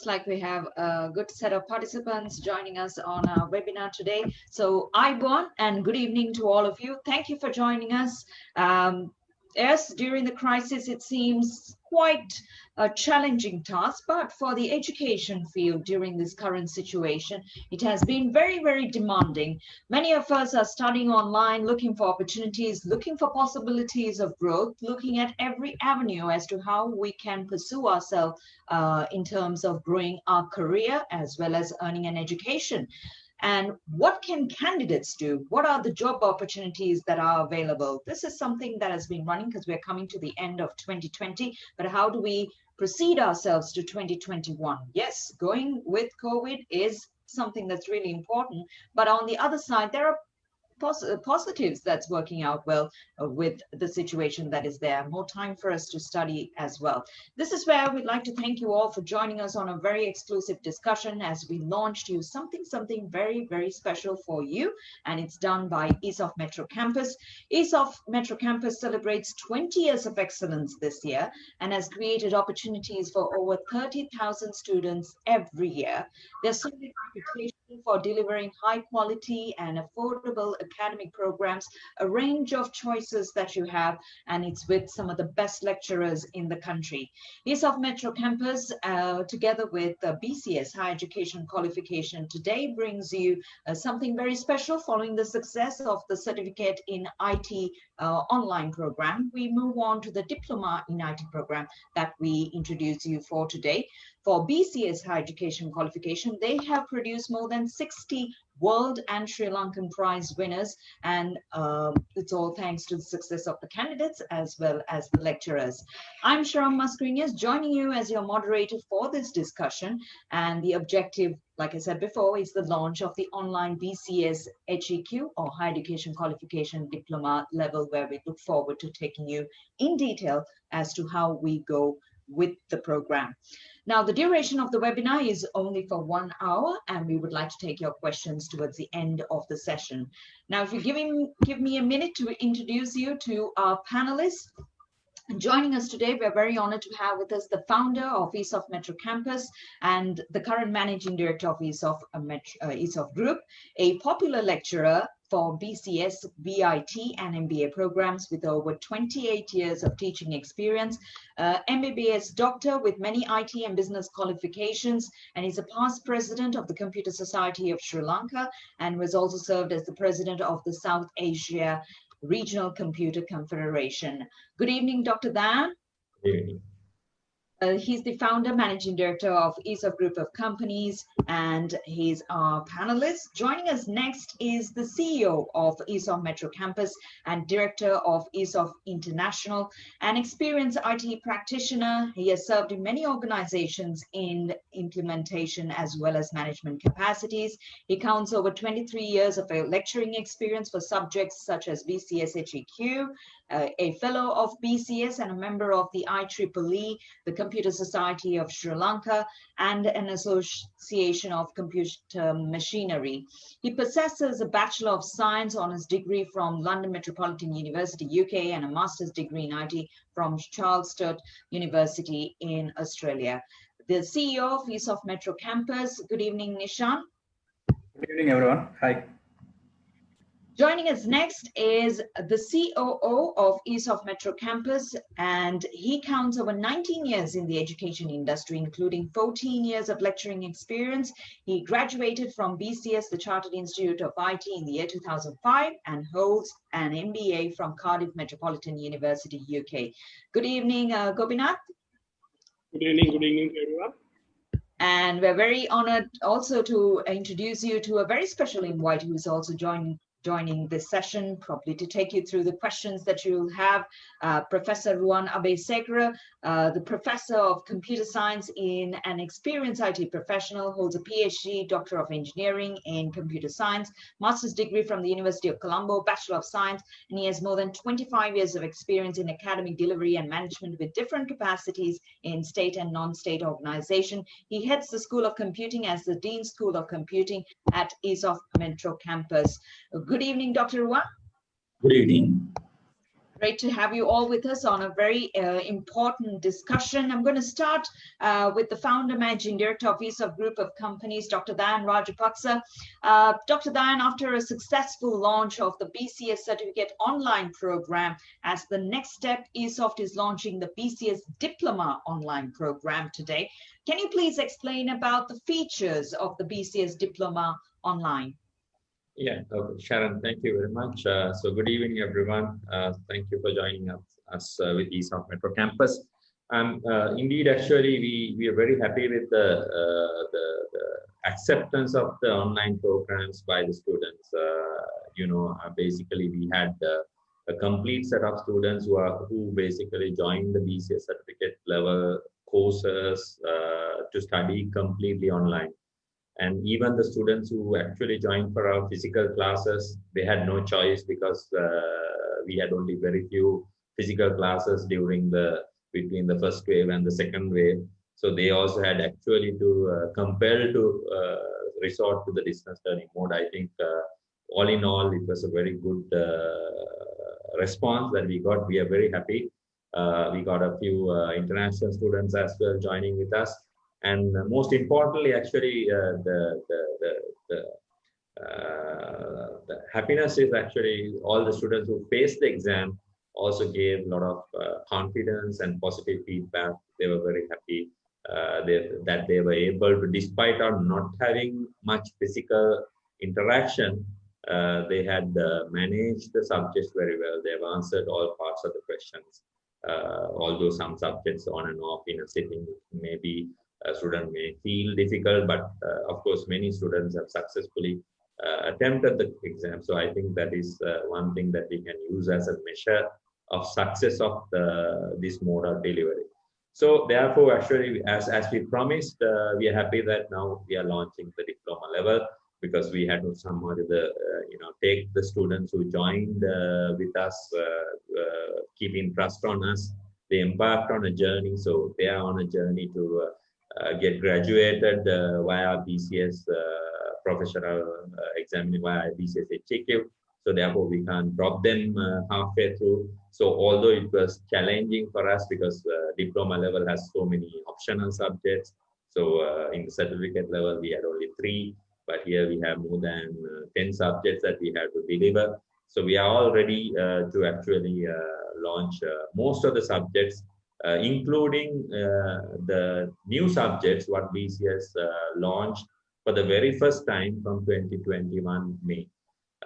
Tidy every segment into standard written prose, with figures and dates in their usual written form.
looks like we have a good set of participants joining us on our webinar today. So Aibon and good evening to all of you. Thank you for joining us. Yes, during the crisis, it seems quite a challenging task, but for the education field during this current situation, it has been very, very demanding. Many of us are studying online, looking for opportunities, looking for possibilities of growth, looking at every avenue as to how we can pursue ourselves in terms of growing our career as well as earning an education. And what can candidates do? What are the job opportunities that are available? This is something that has been running because we're coming to the end of 2020, but how do we proceed ourselves to 2021? Yes, going with COVID is something that's really important, but on the other side, there are positives that's working out well with the situation that is there. More time for us to study as well. This is where we'd like to thank you all for joining us on a very exclusive discussion as we launched you something very, very special for you, and it's done by Esoft Metro Campus. Esoft Metro Campus celebrates 20 years of excellence this year and has created opportunities for over 30,000 students every year. Their solid reputation for delivering high quality and affordable academic programs, a range of choices that you have, and it's with some of the best lecturers in the country. Esoft Metro Campus, together with BCS Higher Education Qualification, today brings you something very special following the success of the Certificate in IT online program. We move on to the Diploma in IT program that we introduce you for today. For BCS Higher Education Qualification, they have produced more than 60 world and Sri Lankan prize winners, and it's all thanks to the success of the candidates as well as the lecturers. I'm Sharam Mascarenhas, joining you as your moderator for this discussion, and the objective, like I said before, is the launch of the online BCS Heq or Higher Education Qualification Diploma level, where we look forward to taking you in detail as to how we go with the program. Now, the duration of the webinar is only for 1 hour, and we would like to take your questions towards the end of the session. Now, if you give me a minute to introduce you to our panelists. Joining us today, we're very honored to have with us the founder of Esoft Metro Campus and the current managing director of Esoft Group, a popular lecturer for BCS, BIT, and MBA programs with over 28 years of teaching experience, MBBS doctor with many IT and business qualifications, and is a past president of the Computer Society of Sri Lanka, and was also served as the president of the South Asia Regional Computer Confederation. Good evening, Dr. Dan. Good evening. He's the founder, managing director of Esoft Group of Companies, and he's our panelist. Joining us next is the CEO of Esoft Metro Campus and director of Esoft International, an experienced IT practitioner. He has served in many organizations in implementation as well as management capacities. He counts over 23 years of lecturing experience for subjects such as BCS Heq, a fellow of BCS and a member of the IEEE, the Computer Society of Sri Lanka, and an association of computer machinery. He possesses a Bachelor of Science Honours degree from London Metropolitan University, UK, and a Master's degree in IT from Charles Sturt University in Australia. The CEO of Esoft Metro Campus. Good evening, Nishan. Good evening, everyone. Hi. Joining us next is the COO of Esoft Metro Campus, and he counts over 19 years in the education industry, including 14 years of lecturing experience. He graduated from BCS, the Chartered Institute of IT, in the year 2005 and holds an MBA from Cardiff Metropolitan University, UK. Good evening, Gopinath. Good evening everyone. And we're very honored also to introduce you to a very special invite who is also joining this session, probably to take you through the questions that you'll have. Professor Ruan Abesekara, the professor of computer science in an experienced IT professional, holds a PhD, Doctor of Engineering in Computer Science, Master's degree from the University of Colombo, Bachelor of Science, and he has more than 25 years of experience in academic delivery and management with different capacities in state and non-state organization. He heads the School of Computing as the Dean School of Computing at Esoft Metro Campus. Good evening, Dr. Ruan. Good evening. Great to have you all with us on a very important discussion. I'm going to start with the founder managing director of Esoft Group of Companies, Dr. Dayan Rajapaksa. Dr. Dayan, after a successful launch of the BCS Certificate Online program, as the next step, Esoft is launching the BCS Diploma Online program today. Can you please explain about the features of the BCS Diploma Online? Yeah, okay. Sharon, thank you very much. So good evening, everyone. Thank you for joining us with Esoft Metro Campus. Indeed, actually, we are very happy with the acceptance of the online programs by the students. Basically, we had a complete set of students who basically joined the BCS certificate level courses to study completely online. And even the students who actually joined for our physical classes, they had no choice because we had only very few physical classes between the first wave and the second wave. So they also had actually to compel to resort to the distance learning mode. I think all in all, it was a very good response that we got. We are very happy. We got a few international students as well joining with us. And most importantly, actually, the happiness is actually all the students who faced the exam also gave a lot of confidence and positive feedback. They were very happy that they were able to, despite our not having much physical interaction, they had managed the subjects very well. They have answered all parts of the questions, although some subjects on and off in a sitting maybe a student may feel difficult, but of course, many students have successfully attempted the exam. So I think that is one thing that we can use as a measure of success of this mode of delivery. So therefore, actually, as we promised, we are happy that now we are launching the diploma level because we had to somehow take the students who joined with us, keeping trust on us. They embarked on a journey, so they are on a journey to get graduated via BCS professional examining via Bcs Heq. So therefore, we can't drop them halfway through. So although it was challenging for us because diploma level has so many optional subjects. So in the certificate level, we had only 3, but here we have more than 10 subjects that we have to deliver. So we are all ready to actually launch most of the subjects, including the new subjects what BCS launched for the very first time from 2021 May.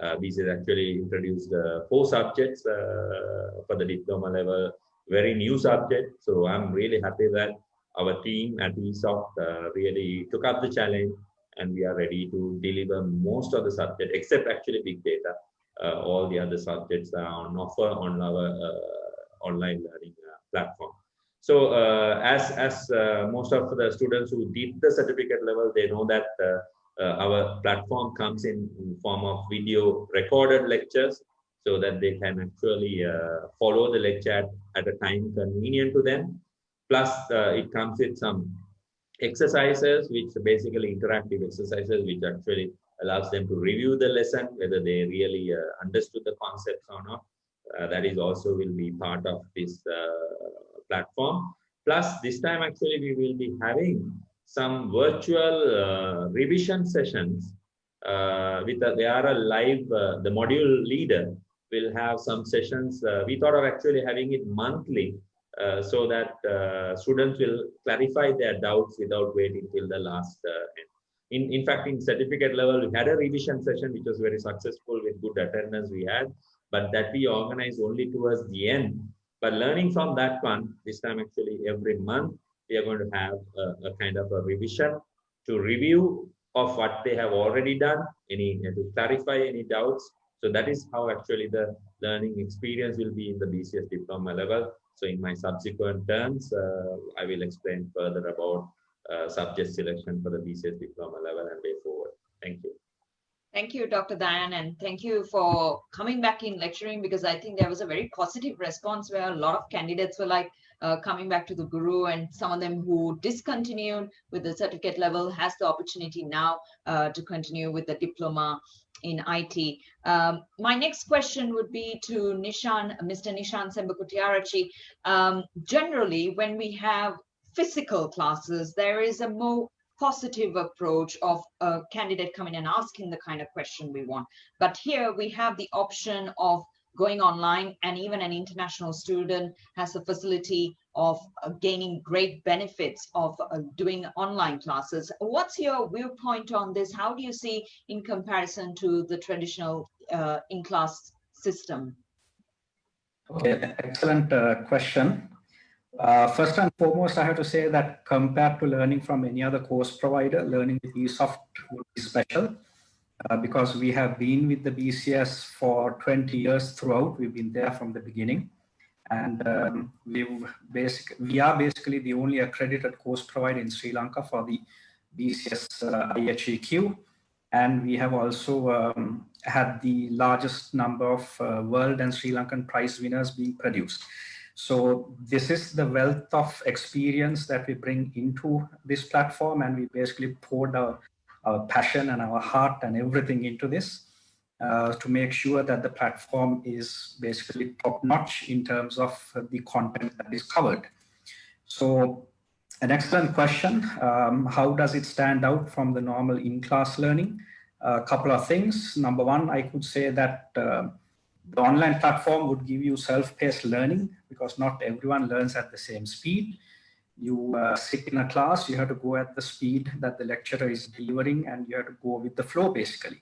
BCS actually introduced 4 subjects for the diploma level, very new subject. So I'm really happy that our team at Esoft really took up the challenge and we are ready to deliver most of the subjects except actually big data. All the other subjects are on offer on our online learning platform. So as most of the students who did the certificate level, they know that our platform comes in form of video recorded lectures so that they can actually follow the lecture at a time convenient to them. Plus, it comes with some exercises, which are basically interactive exercises, which actually allows them to review the lesson, whether they really understood the concepts or not. That is also will be part of this platform. Plus, this time actually we will be having some virtual revision sessions they are a live, the module leader will have some sessions. We thought of actually having it monthly so that students will clarify their doubts without waiting till the last end. In fact, in certificate level, we had a revision session which was very successful with good attendance we had, but that we organized only towards the end. But learning from that one, this time actually every month, we are going to have a kind of a revision to review of what they have already done, to clarify any doubts. So that is how actually the learning experience will be in the BCS diploma level. So in my subsequent terms, I will explain further about subject selection for the BCS diploma level and way forward. Thank you. Thank you, Dr. Dayan, and thank you for coming back in lecturing, because I think there was a very positive response where a lot of candidates were like coming back to the Guru, and some of them who discontinued with the certificate level has the opportunity now to continue with the diploma in IT. My next question would be to Mr. Nishan Sembakutiarachi. Generally, when we have physical classes, there is a more positive approach of a candidate coming and asking the kind of question we want. But here we have the option of going online, and even an international student has the facility of gaining great benefits of doing online classes. What's your viewpoint on this? How do you see in comparison to the traditional in-class system? Okay, excellent question. First and foremost, I have to say that compared to learning from any other course provider, learning with Esoft would be special because we have been with the BCS for 20 years throughout. We've been there from the beginning. And we are basically the only accredited course provider in Sri Lanka for the BCS IHEQ. And we have also had the largest number of world and Sri Lankan prize winners being produced. So this is the wealth of experience that we bring into this platform, and we basically poured our passion and our heart and everything into this to make sure that the platform is basically top-notch in terms of the content that is covered. So an excellent question. How does it stand out from the normal in-class learning? A couple of things. Number one, I could say that the online platform would give you self-paced learning because not everyone learns at the same speed. You sit in a class, you have to go at the speed that the lecturer is delivering, and you have to go with the flow basically.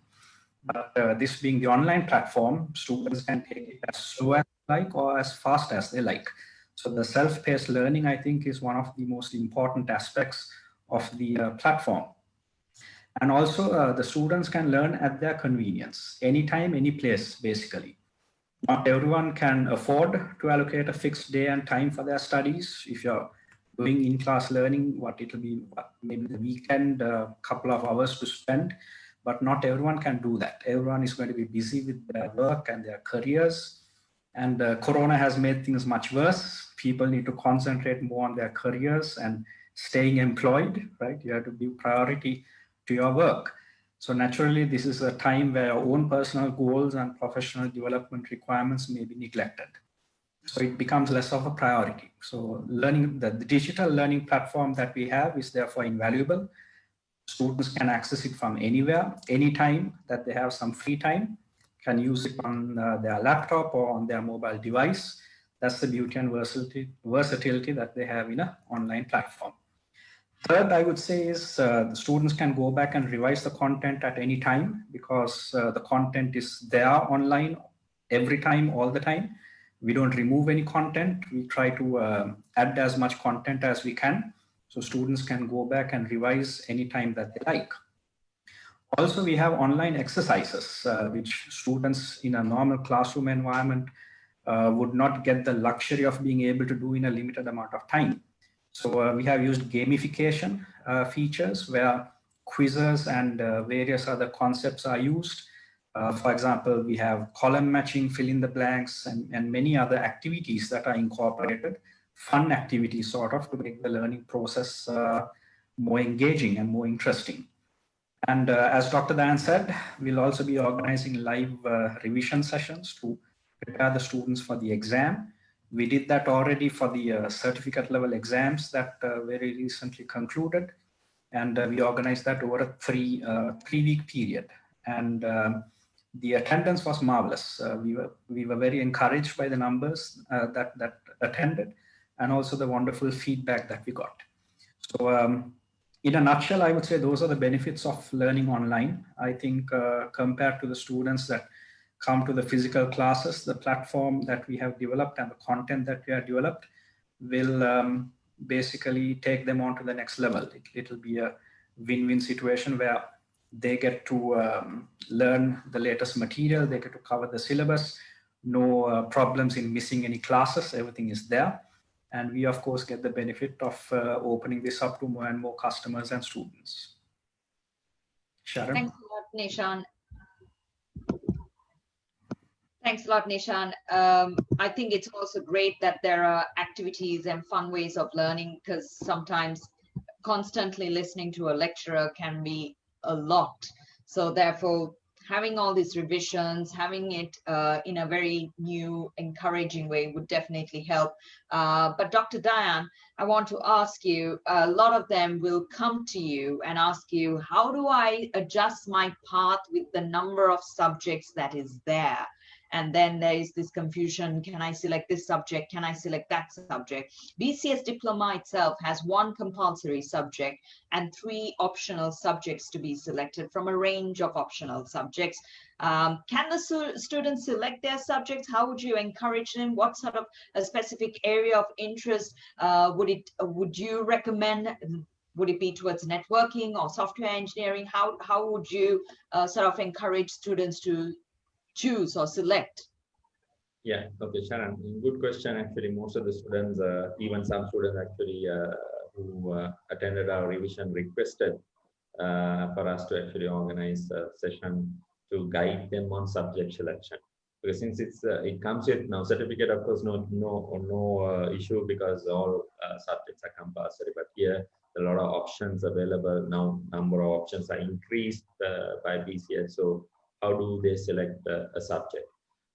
But this being the online platform, students can take it as slow as they like or as fast as they like. So the self-paced learning, I think, is one of the most important aspects of the platform. And also the students can learn at their convenience, anytime, any place, basically. Not everyone can afford to allocate a fixed day and time for their studies. If you're doing in-class learning, it'll be maybe the weekend, a couple of hours to spend, but not everyone can do that. Everyone is going to be busy with their work and their careers. And Corona has made things much worse. People need to concentrate more on their careers and staying employed, right? You have to give priority to your work. So naturally, this is a time where your own personal goals and professional development requirements may be neglected. So it becomes less of a priority. So learning, the digital learning platform that we have is therefore invaluable. Students can access it from anywhere, anytime that they have some free time, can use it on their laptop or on their mobile device. That's the beauty and versatility that they have in an online platform. Third, I would say is the students can go back and revise the content at any time because the content is there online every time, all the time. We don't remove any content. We try to add as much content as we can. So students can go back and revise anytime that they like. Also, we have online exercises, which students in a normal classroom environment would not get the luxury of being able to do in a limited amount of time. So we have used gamification features where quizzes and various other concepts are used. For example, we have column matching, fill in the blanks, and many other activities that are incorporated, fun activities sort of, to make the learning process more engaging and more interesting. And as Dr. Dan said, we'll also be organizing live revision sessions to prepare the students for the exam. We did that already for the certificate level exams that very recently concluded. And we organized that over a three-week period. And the attendance was marvelous. We were very encouraged by the numbers that attended, and also the wonderful feedback that we got. So in a nutshell, I would say those are the benefits of learning online. I think compared to the students that come to the physical classes, the platform that we have developed and the content that we have developed will basically take them on to the next level. It'll be a win-win situation where they get to learn the latest material, they get to cover the syllabus, no problems in missing any classes, everything is there. And we, of course, get the benefit of opening this up to more and more customers and students. Sharon? Thanks a lot, Nishan. Thanks a lot, Nishan. I think it's also great that there are activities and fun ways of learning, because sometimes constantly listening to a lecturer can be a lot. So therefore, having all these revisions, having it in a very new, encouraging way would definitely help. But Dr. Diane, I want to ask you, a lot of them will come to you and ask you, how do I adjust my path with the number of subjects that is there? And then there is this confusion, can I select this subject? Can I select that subject? BCS Diploma itself has 1 compulsory subject and 3 optional subjects to be selected from a range of optional subjects. Can the students select their subjects? How would you encourage them? What sort of a specific area of interest would you recommend? Would it be towards networking or software engineering? How would you sort of encourage students to choose or select? Yeah, okay, Sharon, good question. Actually, most of the students, even some students actually who attended our revision requested for us to actually organize a session to guide them on subject selection. Because since it comes with now certificate, of course, no issue because all subjects are compulsory. But here, a lot of options available now. Number of options are increased by BCS. So how do they select a subject?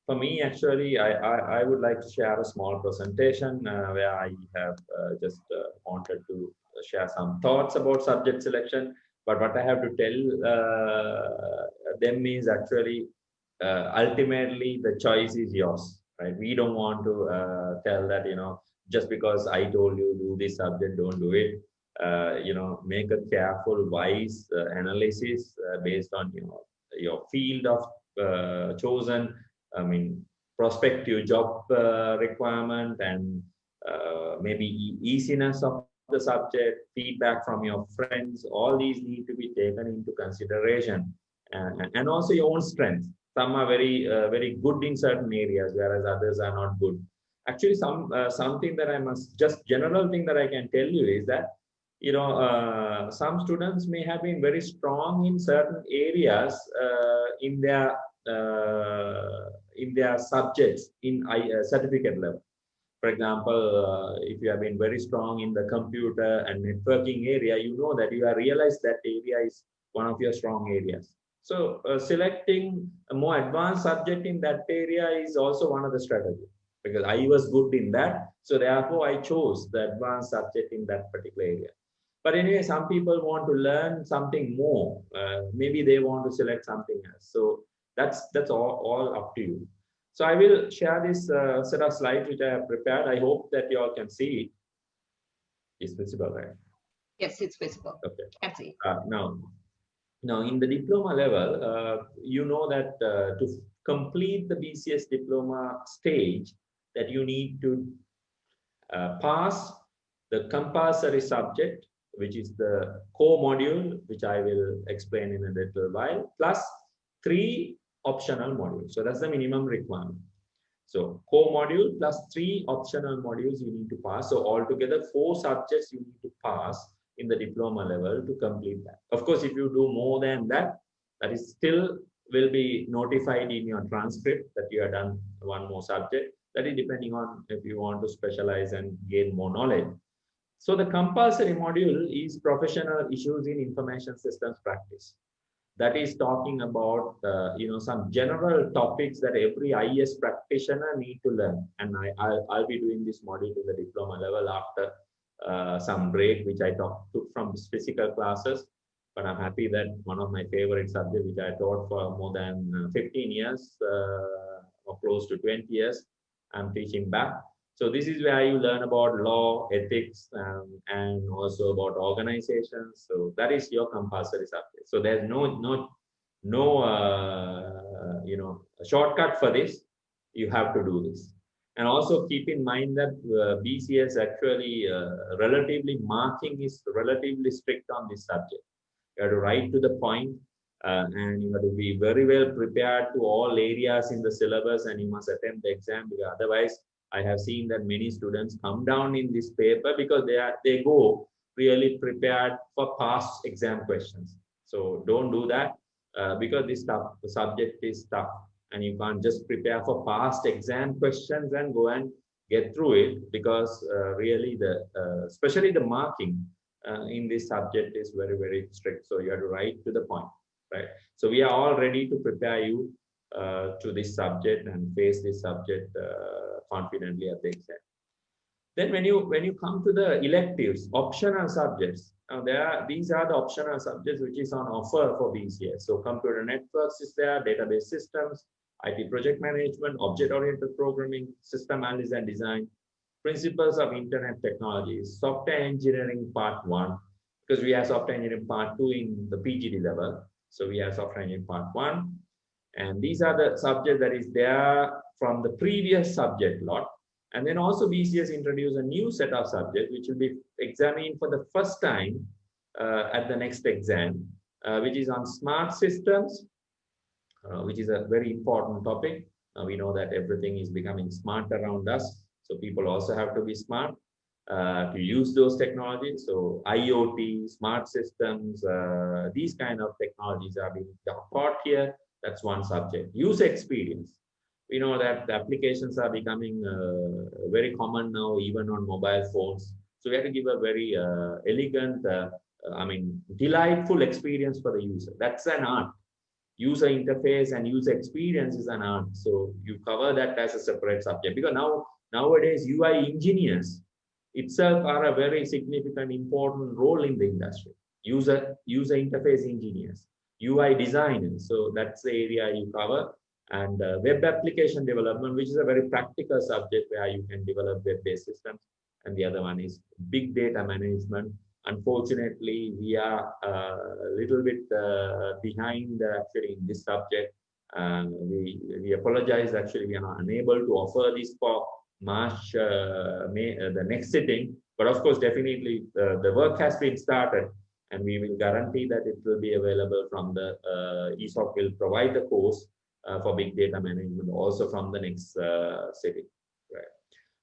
For me, actually, I would like to share a small presentation where I have just wanted to share some thoughts about subject selection. But what I have to tell them is actually, ultimately, the choice is yours, right? We don't want to tell that, just because I told you do this subject, don't do it. Make a careful, wise analysis based on, your field of chosen, prospective job requirement and maybe easiness of the subject, feedback from your friends. All these need to be taken into consideration, and also your own strengths. Some are very good in certain areas, whereas others are not good. Actually, something that I must just general thing that I can tell you is that some students may have been very strong in certain areas in their subjects in certificate level. For example, if you have been very strong in the computer and networking area, you know that you have realized that area is one of your strong areas. So selecting a more advanced subject in that area is also one of the strategies, because I was good in that. So therefore, I chose the advanced subject in that particular area. But anyway, some people want to learn something more. Maybe they want to select something else. So that's all up to you. So I will share this set of slides which I have prepared. I hope that you all can see it. It's visible, right? Yes, it's visible. Okay. Can see. Now in the diploma level, you know that to complete the BCS diploma stage, that you need to pass the compulsory subject, which is the core module, which I will explain in a little while, plus 3 optional modules. So that's the minimum requirement. So core module plus 3 optional modules you need to pass. So altogether 4 subjects you need to pass in the diploma level to complete that. Of course, if you do more than that, that is still will be notified in your transcript that you have done 1 more subject. That is depending on if you want to specialize and gain more knowledge. So the compulsory module is professional issues in information systems practice. That is talking about some general topics that every IS practitioner need to learn. And I'll be doing this module to the diploma level after some break, which I took from physical classes. But I'm happy that one of my favorite subjects, which I taught for more than 15 years or close to 20 years, I'm teaching back. So this is where you learn about law, ethics, and also about organizations. So that is your compulsory subject. So there's no shortcut for this. You have to do this. And also keep in mind that BCS actually relatively marking is relatively strict on this subject. You have to write to the point, and you have to be very well prepared to all areas in the syllabus, and you must attempt the exam, because otherwise I have seen that many students come down in this paper because they go really prepared for past exam questions. So don't do that because the subject is tough, and you can't just prepare for past exam questions and go and get through it, because really especially the marking in this subject is very, very strict. So you have to write to the point. right? So we are all ready to prepare you to this subject and face this subject confidently at the exam. Then when you come to the electives, optional subjects, now these are the optional subjects which is on offer for BCS. So computer networks is there, database systems, IT project management, object-oriented programming, system analysis and design, principles of internet technologies, software engineering part 1, because we have software engineering part 2 in the PGD level. So we have software engineering part 1. And these are the subjects that is there from the previous subject lot. And then also BCS introduced a new set of subjects which will be examined for the first time at the next exam, which is on smart systems, which is a very important topic. We know that everything is becoming smart around us. So people also have to be smart to use those technologies. So IoT, smart systems, these kind of technologies are being taught here. That's one subject. User experience. We know that the applications are becoming very common now, even on mobile phones. So we have to give a very elegant, delightful experience for the user. That's an art. User interface and user experience is an art. So you cover that as a separate subject, because nowadays UI engineers itself are a very significant, important role in the industry. User interface engineers, UI designers. So that's the area you cover. And web application development, which is a very practical subject where you can develop web-based systems. And the other one is big data management. Unfortunately, we are a little bit behind actually in this subject. We apologize. Actually, we are not unable to offer this for March, the next sitting. But of course, definitely the work has been started, and we will guarantee that it will be available from the Esoft will provide the course for big data management also from the next sitting. Right.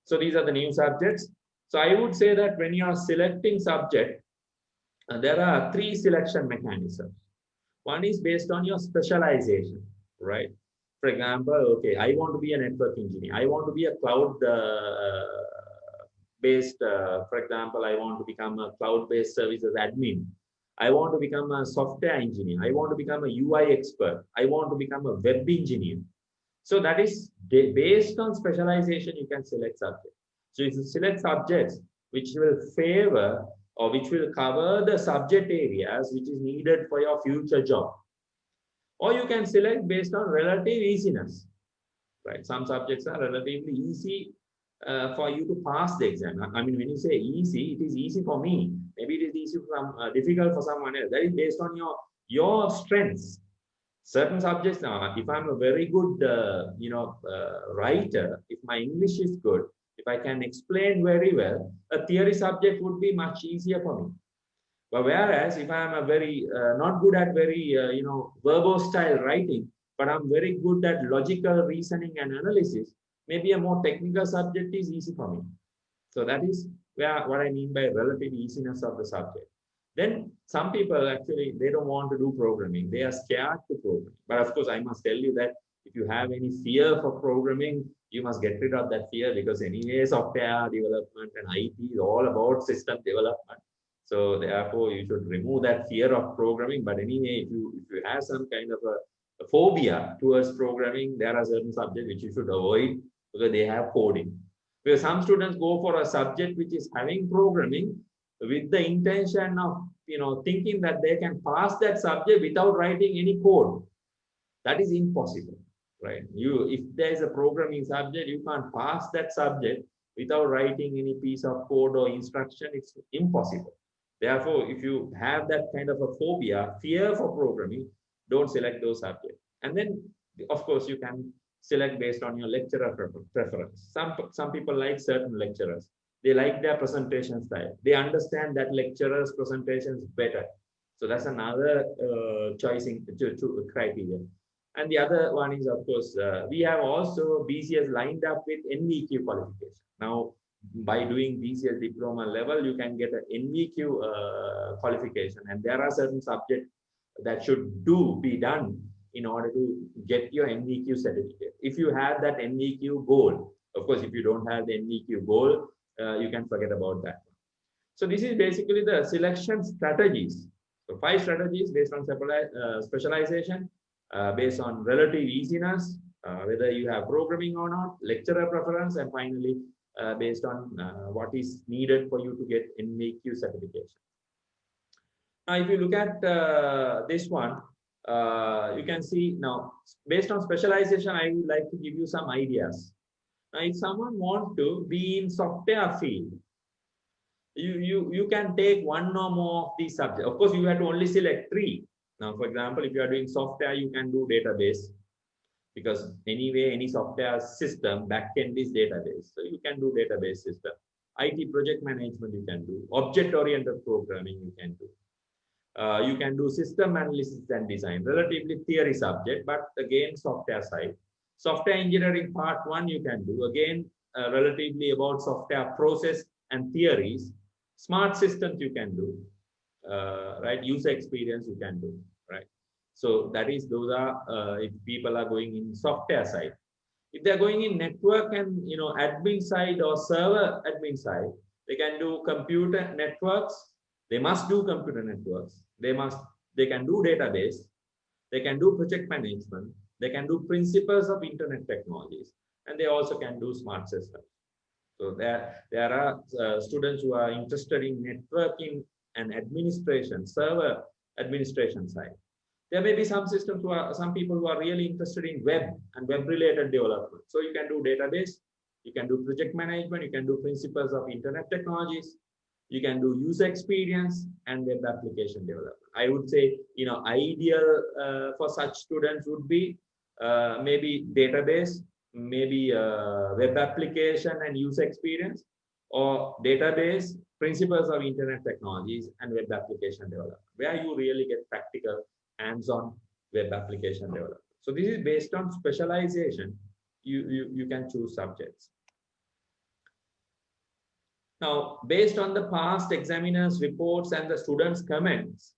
So these are the new subjects. So I would say that when you are selecting subject, there are 3 selection mechanisms. One is based on your specialization, right? For example, okay, I want to be a network engineer. I want to be a cloud based, for example, I want to become a cloud-based services admin. I want to become a software engineer. I want to become a UI expert. I want to become a web engineer. So that is based on specialization, you can select subjects. So if you select subjects which will favor or which will cover the subject areas which is needed for your future job. Or you can select based on relative easiness, right? Some subjects are relatively easy for you to pass the exam. I mean, when you say easy, it is easy for me. Maybe it is easy for difficult for someone else. That is based on your strengths. Certain subjects, if I'm a very good, writer, if my English is good, if I can explain very well, a theory subject would be much easier for me. But whereas if I'm a very not good at very verbose style writing, but I'm very good at logical reasoning and analysis, maybe a more technical subject is easy for me. So that is what I mean by relative easiness of the subject. Then some people actually, they don't want to do programming. They are scared to program. But of course, I must tell you that if you have any fear for programming, you must get rid of that fear, because anyway, software development and IT is all about system development. So therefore, you should remove that fear of programming. But anyway, if you have some kind of a phobia towards programming, there are certain subjects which you should avoid because they have coding. Because some students go for a subject which is having programming with the intention of thinking that they can pass that subject without writing any code. That is impossible, right? If there is a programming subject, you can't pass that subject without writing any piece of code or instruction. It's impossible. Therefore, if you have that kind of a phobia, fear for programming, don't select those subjects. And then, of course, you can select based on your lecturer preference. Some people like certain lecturers. They like their presentation style. They understand that lecturer's presentations better. So that's another choosing criteria. And the other one is, of course, we have also BCS lined up with NVQ qualification. Now, by doing BCS diploma level, you can get an NVQ qualification. And there are certain subjects that should be done in order to get your NVQ certificate. If you have that NVQ goal, of course, if you don't have the NVQ goal, you can forget about that. So this is basically the selection strategies So 5 strategies based on specialization, based on relative easiness, whether you have programming or not, lecturer preference, and finally based on what is needed for you to get NVQ certification. Now, if you look at this one, you can see now, based on specialization, I would like to give you some ideas. Now, if someone wants to be in software field, you can take one or more of these subjects. Of course, you have to only select 3. Now, for example, if you are doing software, you can do database, because anyway, any software system backend is database. So you can do database system. IT project management you can do. Object-oriented programming you can do. You can do system analysis and design, relatively theory subject, but again, software side. Software engineering part 1 you can do, again, relatively about software process and theories. Smart systems you can do, right? User experience you can do, right? So that is, those are if people are going in software side. If they're going in network and admin side or server admin side, they can do computer networks. They must do computer networks. They can do database. They can do project management. They can do principles of internet technologies, and they also can do smart systems. So there are students who are interested in networking and administration, server administration side. There may be some people who are really interested in web and web-related development. So you can do database, you can do project management, you can do principles of internet technologies, you can do user experience and web application development. I would say, ideal for such students would be maybe database, maybe web application and user experience, or database, principles of internet technologies, and web application development, where you really get practical hands-on web application development. So this is based on specialization. You can choose subjects. Now, based on the past examiners' reports and the students' comments,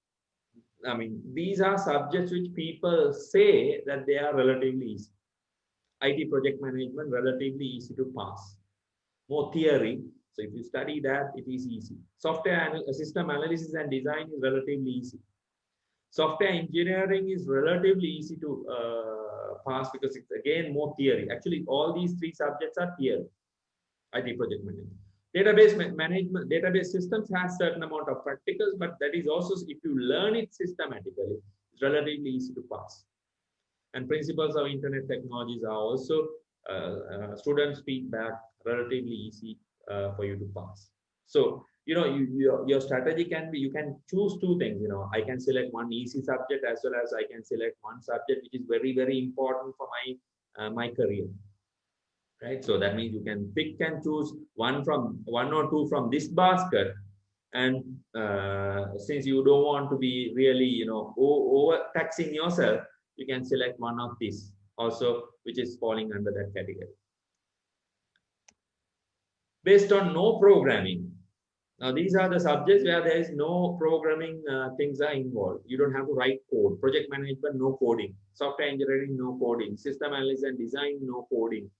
I mean, these are subjects which people say that they are relatively easy. IT project management, relatively easy to pass. More theory. So if you study that, it is easy. Software system analysis and design is relatively easy. Software engineering is relatively easy to pass, because it's again more theory. Actually, all these 3 subjects are theory. IT project management. Database management, database systems has certain amount of practicals, but that is also, if you learn it systematically, it's relatively easy to pass. And principles of internet technologies are also students' feedback, relatively easy for you to pass. So, your strategy can be, you can choose 2 things. I can select one easy subject, as well as I can select one subject which is very, very important for my career. Right, so that means you can pick and choose one or two from this basket, and since you don't want to be really overtaxing yourself, you can select one of these also, which is falling under that category. Based on no programming. Now these are the subjects where there is no programming things are involved. You don't have to write code. Project management, no coding. Software engineering, no coding. System analysis and design, no coding.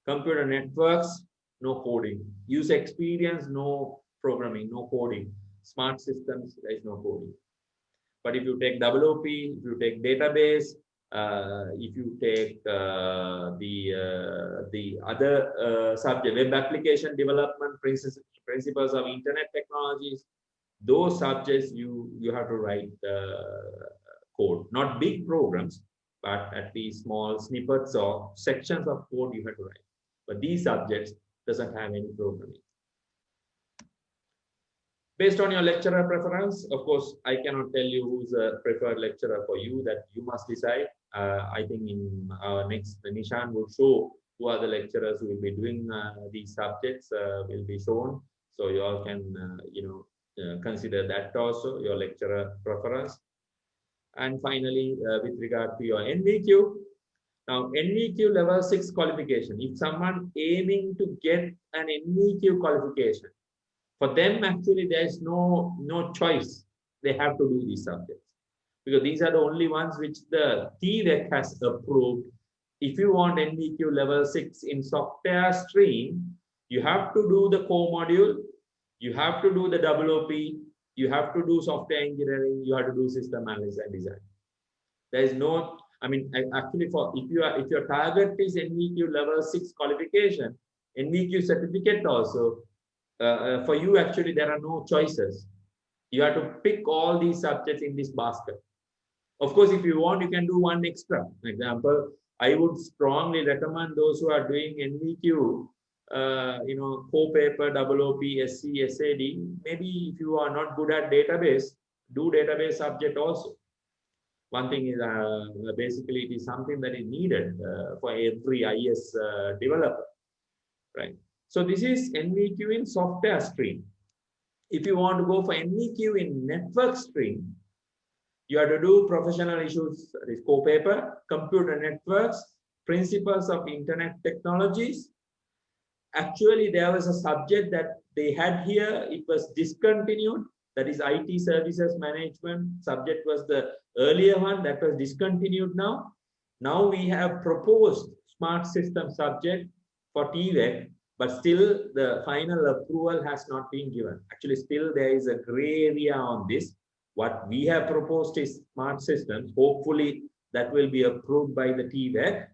Computer networks, no coding. User experience, no programming, no coding. Smart systems, there is no coding. But if you take WOP, if you take database, if you take the other subject, web application development, principles of internet technologies, those subjects you have to write code. Not big programs, but at least small snippets or sections of code you have to write. But these subjects doesn't have any programming. Based on your lecturer preference, of course, I cannot tell you who's a preferred lecturer for you, that you must decide. I think in our next, Nishan will show who are the lecturers who will be doing these subjects, will be shown. So you all can, consider that also, your lecturer preference. And finally, with regard to your NVQ, now NVQ level 6 qualification, if someone aiming to get an NVQ qualification, for them actually there is no choice. They have to do these subjects, because these are the only ones which the TVEC has approved. If you want NVQ level 6 in software stream, you have to do the core module, you have to do the WOP, You have to do software engineering, you have to do system analysis and design. There is no, I mean, actually, if your target is NVQ level 6 qualification, NVQ certificate also, for you actually there are no choices. You have to pick all these subjects in this basket. Of course, if you want, you can do one extra. For example, I would strongly recommend those who are doing NVQ, core paper, OOP, SC, SAD. Maybe if you are not good at database, do database subject also. One thing is basically it is something that is needed for every IS developer, right? So this is NVQ in software stream. If you want to go for NVQ in network stream, you have to do professional issues, this core paper, computer networks, principles of internet technologies. Actually, there was a subject that they had here, it was discontinued. That is IT services management subject was the earlier one that was discontinued now. Now we have proposed smart system subject for TVEC, but still the final approval has not been given. Actually, still there is a gray area on this. What we have proposed is smart systems. Hopefully that will be approved by the TVEC.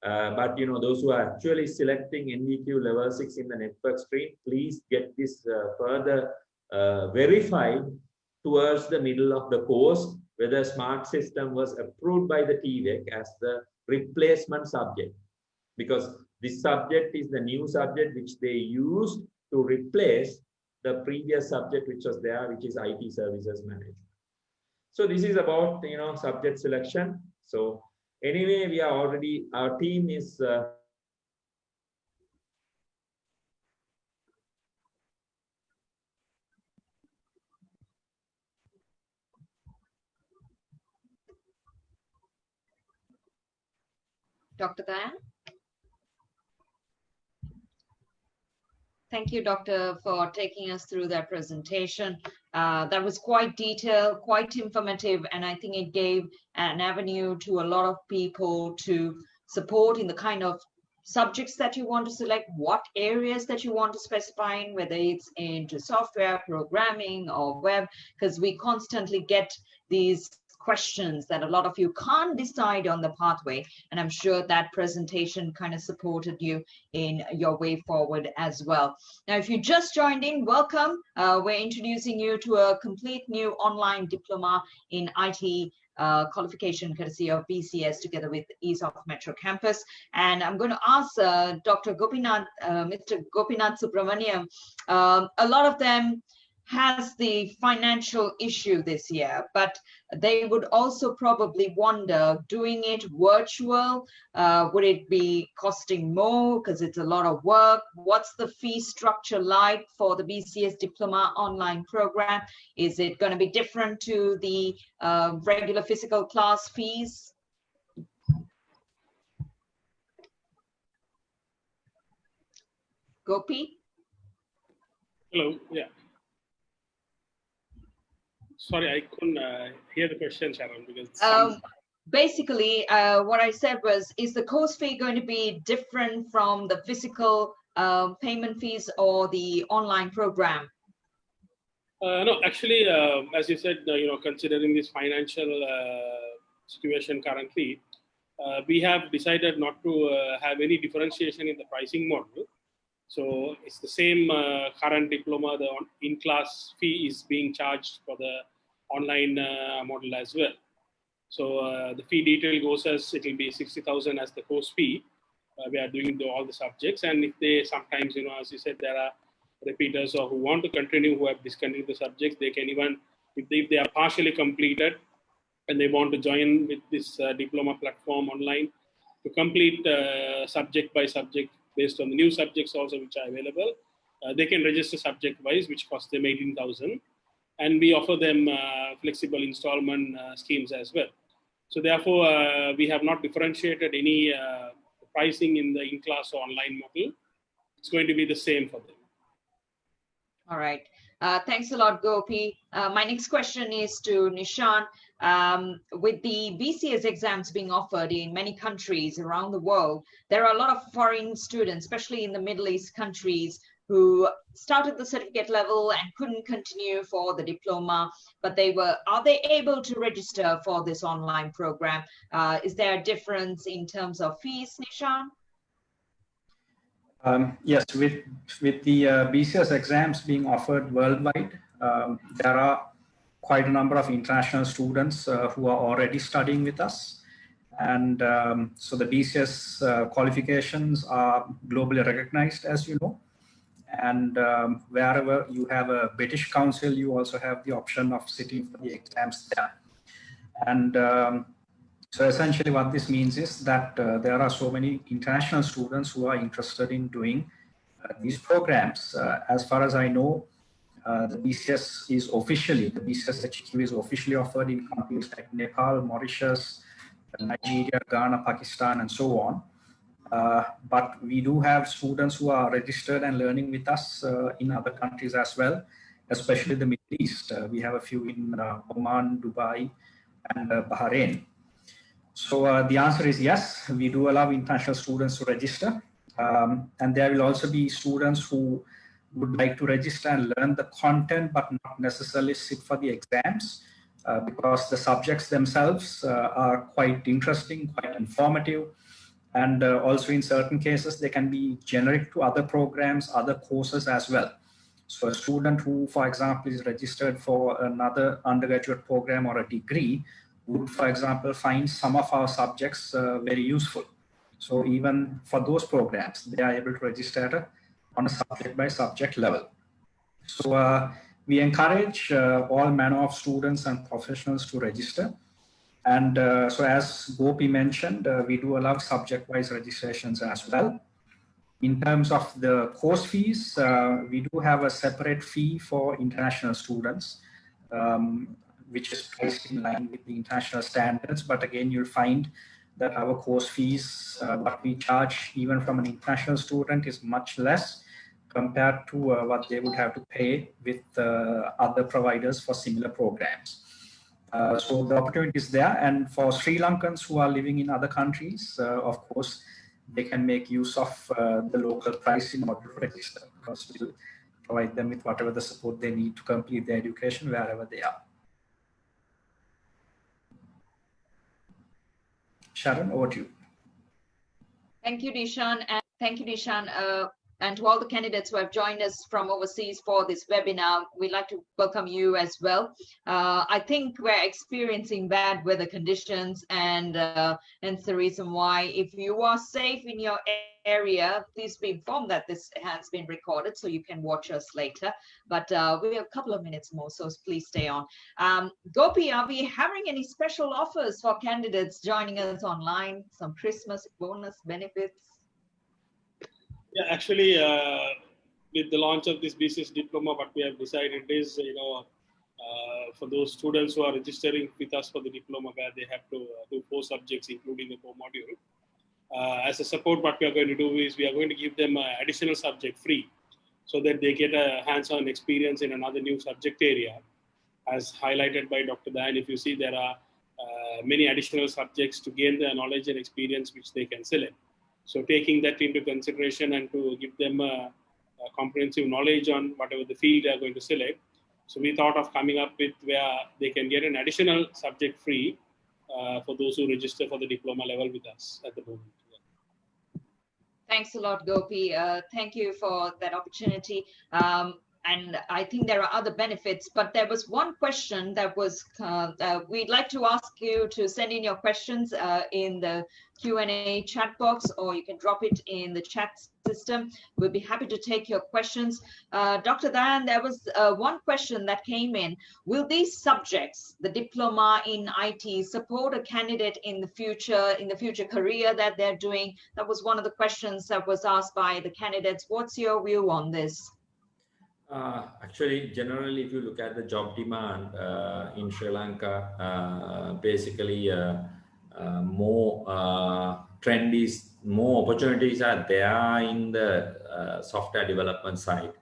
But those who are actually selecting NVQ level 6 in the network stream, please get this further verified towards the middle of the course, whether smart system was approved by the TVEC as the replacement subject, because this subject is the new subject which they used to replace the previous subject which was there, which is IT services management. So this is about subject selection. So anyway, we are already, our team is Dr. Dayan? Thank you, Doctor, for taking us through that presentation. That was quite detailed, quite informative, and I think it gave an avenue to a lot of people to support in the kind of subjects that you want to select, what areas that you want to specify in, whether it's into software, programming, or web, because we constantly get these questions that a lot of you can't decide on the pathway, and I'm sure that presentation kind of supported you in your way forward as well. Now, if you just joined in, welcome. We're introducing you to a complete new online diploma in IT qualification courtesy of BCS together with Esoft Metro Campus. And I'm going to ask Dr. Gopinath, Mr. Gopinath Subramaniam, a lot of them has the financial issue this year, but they would also probably wonder, doing it virtual, would it be costing more because it's a lot of work? What's the fee structure like for the BCS Diploma online program? Is it going to be different to the regular physical class fees? Gopi? Hello, yeah. Sorry, I couldn't hear the question, Sharon, because basically what I said was, is the course fee going to be different from the physical payment fees or the online program? No, actually, as you said, considering this financial situation currently, we have decided not to have any differentiation in the pricing model. So it's the same current diploma, the in-class fee is being charged for the online model as well. So the fee detail goes as it will be 60,000 as the course fee. We are doing all the subjects, and if they sometimes, as you said, there are repeaters or who want to continue, who have discontinued the subjects, they can even, if they are partially completed and they want to join with this diploma platform online to complete subject by subject based on the new subjects also which are available, they can register subject wise, which costs them 18,000, and we offer them flexible installment schemes as well. So therefore, we have not differentiated any pricing in the in-class or online model. It's going to be the same for them. All right. Thanks a lot, Gopi. My next question is to Nishan. With the BCS exams being offered in many countries around the world, there are a lot of foreign students, especially in the Middle East countries, who started the certificate level and couldn't continue for the diploma, but are they able to register for this online program? Is there a difference in terms of fees, Nishan? Yes, with the BCS exams being offered worldwide, there are quite a number of international students who are already studying with us. And so the BCS qualifications are globally recognized, as you know. And wherever you have a British council, you also have the option of sitting for the exams there. And so essentially what this means is that there are so many international students who are interested in doing these programs. As far as I know, the BCS HQ is officially offered in countries like Nepal, Mauritius, Nigeria, Ghana, Pakistan, and so on. But we do have students who are registered and learning with us in other countries as well, especially the Middle East. We have a few in Oman, Dubai, and Bahrain. So the answer is yes, we do allow international students to register. And there will also be students who would like to register and learn the content, but not necessarily sit for the exams, because the subjects themselves are quite interesting, quite informative. And also in certain cases, they can be generic to other programs, other courses as well. So a student who, for example, is registered for another undergraduate program or a degree would, for example, find some of our subjects very useful. So even for those programs, they are able to register on a subject by subject level. So we encourage all manner of students and professionals to register. And so as Gopi mentioned, we do allow subject-wise registrations as well. In terms of the course fees, we do have a separate fee for international students, which is priced in line with the international standards. But again, you'll find that our course fees, what we charge even from an international student, is much less compared to what they would have to pay with other providers for similar programs. So the opportunity is there. And for Sri Lankans who are living in other countries, of course, they can make use of the local price in order to register, because we'll provide them with whatever the support they need to complete their education wherever they are. Sharon, over to you. Thank you, Nishan. And thank you, Nishan. And to all the candidates who have joined us from overseas for this webinar, we'd like to welcome you as well. I think we're experiencing bad weather conditions, and hence the reason why, if you are safe in your area, please be informed that this has been recorded so you can watch us later. But we have a couple of minutes more, so please stay on. Gopi, are we having any special offers for candidates joining us online? Some Christmas bonus benefits? Yeah, actually, with the launch of this BCS Diploma, what we have decided is, for those students who are registering with us for the diploma, where they have to do 4 subjects, including the core module. As a support, what we are going to do is we are going to give them an additional subject free, so that they get a hands-on experience in another new subject area. As highlighted by Dr. Dan, if you see, there are many additional subjects to gain the knowledge and experience which they can select. So taking that into consideration and to give them a comprehensive knowledge on whatever the field they are going to select. So we thought of coming up with where they can get an additional subject free for those who register for the diploma level with us at the moment. Thanks a lot, Gopi. Thank you for that opportunity. And I think there are other benefits, but there was one question that was, we'd like to ask you to send in your questions in the Q&A chat box, or you can drop it in the chat system. We'll be happy to take your questions. Dr. Dan, there was one question that came in. Will these subjects, the diploma in IT, support a candidate in the future career that they're doing? That was one of the questions that was asked by the candidates. What's your view on this? Actually, generally, if you look at the job demand in Sri Lanka, basically more trend is more opportunities are there in the software development side.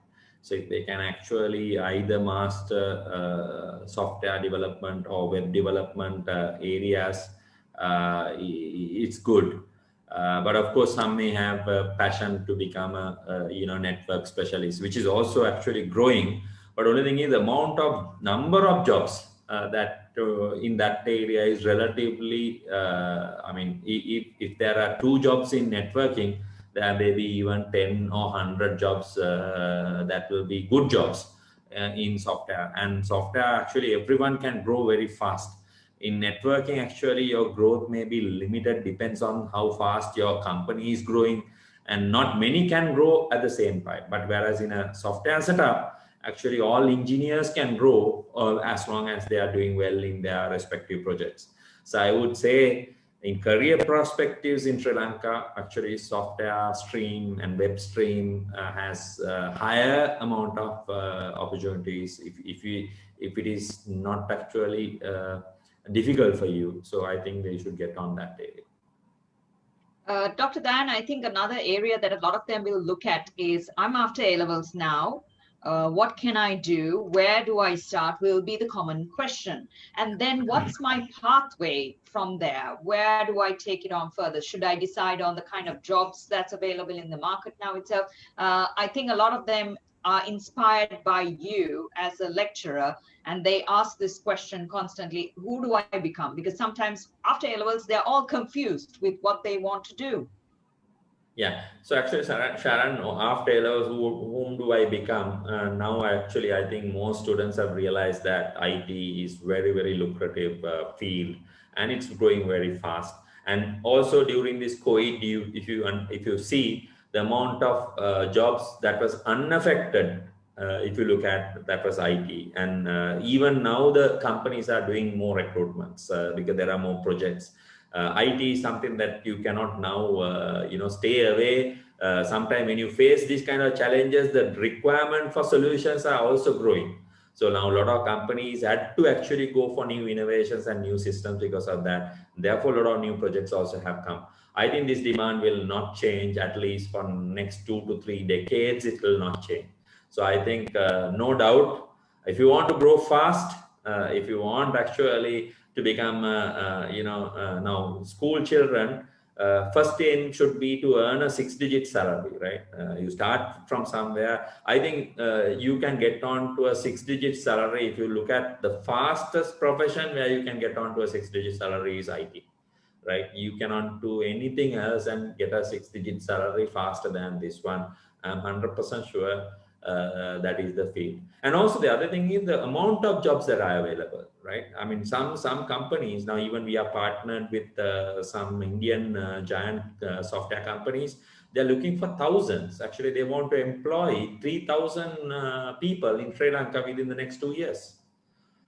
So if they can actually either master software development or web development areas, it's good. But of course, some may have a passion to become a network specialist, which is also actually growing. But only thing is, the number of jobs that in that area is relatively. I mean, if there are 2 jobs in networking, there may be even 10 or 100 jobs that will be good jobs in software. And software, actually, everyone can grow very fast. In networking, actually, your growth may be limited, depends on how fast your company is growing, and not many can grow at the same time. But whereas in a software setup, actually all engineers can grow as long as they are doing well in their respective projects. So I would say, in career perspectives in Sri Lanka, actually software stream and web stream has a higher amount of opportunities if it is not actually difficult for you. So I think they should get on that area. Dr. Dan, I think another area that a lot of them will look at is, I'm after A-levels now. What can I do? Where do I start? Will be the common question. And then what's my pathway from there? Where do I take it on further? Should I decide on the kind of jobs that's available in the market now itself? I think a lot of them are inspired by you as a lecturer, and they ask this question constantly: who do I become? Because sometimes after A-levels, they're all confused with what they want to do. Yeah, so actually, Sharon, after A-levels, whom do I become? Now, actually, I think most students have realized that IT is very, very lucrative field, and it's growing very fast. And also during this COVID, if you see the amount of jobs that was unaffected, if you look at, that was IT. And even now the companies are doing more recruitments because there are more projects. IT is something that you cannot now, stay away. Sometimes when you face these kind of challenges, the requirement for solutions are also growing. So now a lot of companies had to actually go for new innovations and new systems because of that. Therefore, a lot of new projects also have come. I think this demand will not change, at least for next 2 to 3 decades. It will not change. So I think no doubt, if you want to grow fast, if you want actually to become, now school children, first aim should be to earn a 6-digit salary, right? You start from somewhere. I think you can get on to a 6-digit salary. If you look at the fastest profession where you can get on to a 6-digit salary is IT, right? You cannot do anything else and get a 6-digit salary faster than this one. I'm 100% sure that is the field. And also the other thing is the amount of jobs that are available, right? I mean, some companies now, even we are partnered with some Indian giant software companies. They're looking for thousands. Actually, they want to employ 3,000 people in Sri Lanka within the next 2 years,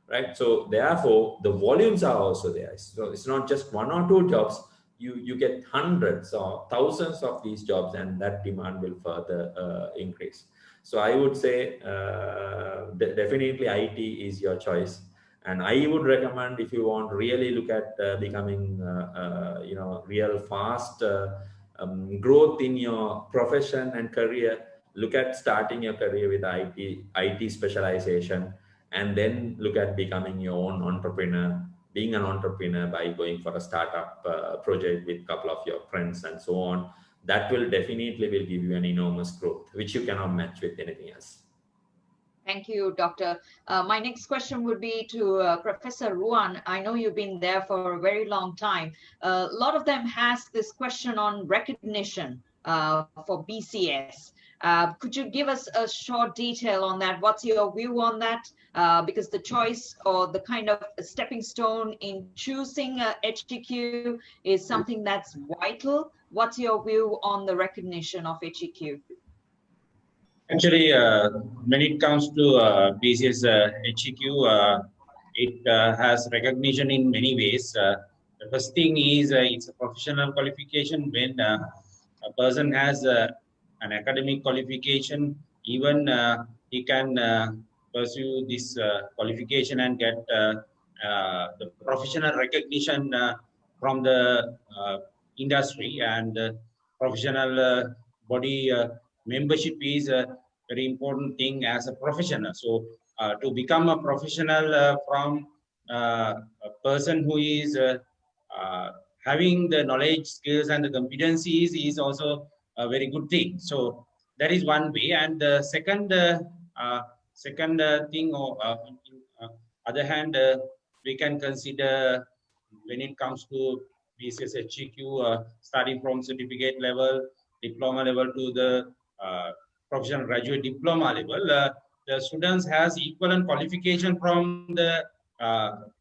right? So therefore, the volumes are also there. So it's not just 1 or 2 jobs. You get hundreds or thousands of these jobs, and that demand will further increase. So I would say definitely IT is your choice. And I would recommend, if you want to really look at becoming, real fast growth in your profession and career, look at starting your career with IT specialization, and then look at becoming your own entrepreneur, being an entrepreneur by going for a startup project with a couple of your friends and so on. That will definitely will give you an enormous growth, which you cannot match with anything else. Thank you, Doctor. My next question would be to Professor Ruan. I know you've been there for a very long time. A lot of them ask this question on recognition for BCS. Could you give us a short detail on that? What's your view on that? Because the choice or the kind of stepping stone in choosing HEQ is something that's vital. What's your view on the recognition of HEQ? Actually, when it comes to BCS HEQ, it has recognition in many ways. The first thing is it's a professional qualification. When a person has an academic qualification, even he can pursue this qualification and get the professional recognition from the industry, and professional body membership is a very important thing as a professional. So to become a professional from a person who is having the knowledge, skills, and the competencies is also a very good thing. So that is one way. And the second thing, or other hand, we can consider when it comes to Bcs Heq, starting from certificate level, diploma level to the professional graduate diploma level, the students has equivalent qualification from the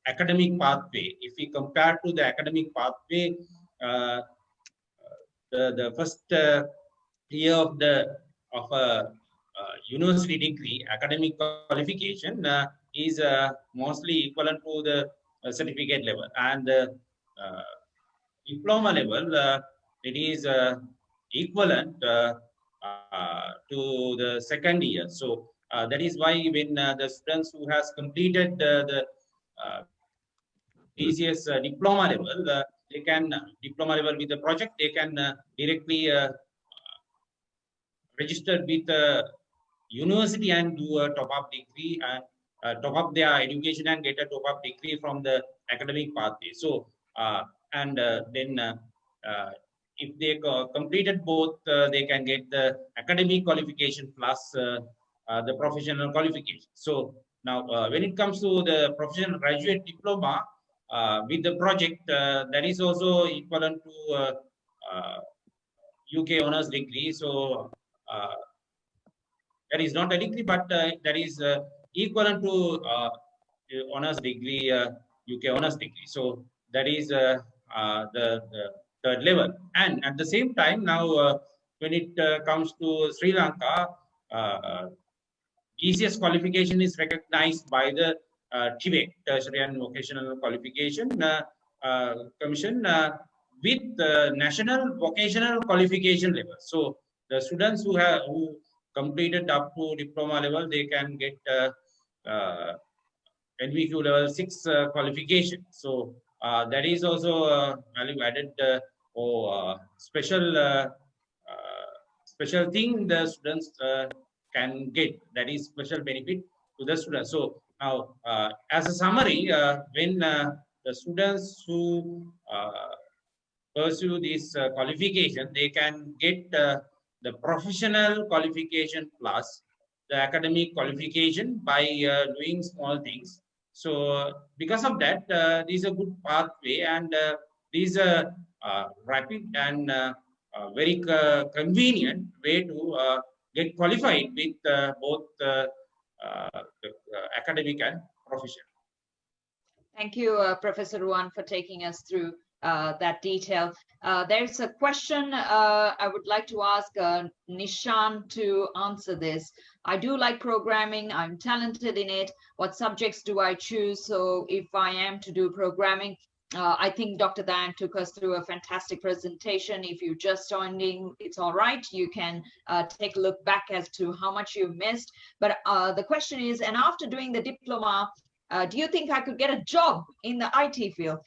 academic pathway. If we compare to the academic pathway, the first year of a university degree, academic qualification is mostly equivalent to the certificate level, and diploma level it is equivalent to the second year. So that is why when the students who has completed the Bcs diploma level, they can diploma level with the project, they can directly register with university and do a top-up degree and top up their education and get a top-up degree from the academic pathway. So then if they completed both, they can get the academic qualification plus the professional qualification. So now when it comes to the professional graduate diploma with the project, that is also equivalent to UK honors degree. So that is not a degree, but that is equivalent to honors degree, UK honors degree. So that is the third level. And at the same time, now when it comes to Sri Lanka, Bcs qualification is recognized by the TVET, Tertiary and Vocational Qualification Commission, with the National Vocational Qualification level. So the students who completed up to diploma level, they can get NVQ level 6 qualification. So that is also value added or special thing the students can get. That is special benefit to the students. So now, as a summary, when the students who pursue this qualification, they can get the professional qualification plus the academic qualification by doing small things. So because of that, this is a good pathway, and this is a rapid and very convenient way to get qualified with both the academic and professional. Thank you, Professor Ruan, for taking us through that detail. There's a question I would like to ask Nishan to answer this. I do like programming. I'm talented in it. What subjects do I choose? So if I am to do programming, I think Dr. Dayan took us through a fantastic presentation. If you just joined in, it's all right. You can take a look back as to how much you missed. But the question is, and after doing the diploma, do you think I could get a job in the IT field?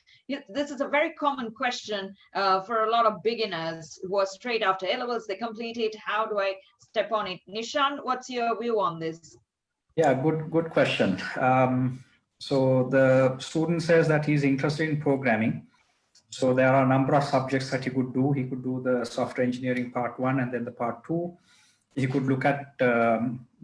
This is a very common question for a lot of beginners who are straight after A-levels, they complete it. How do I step on it? Nishan, what's your view on this? Yeah, good question. So the student says that he's interested in programming. So there are a number of subjects that he could do. He could do the software engineering part 1 and then the part 2. He could look at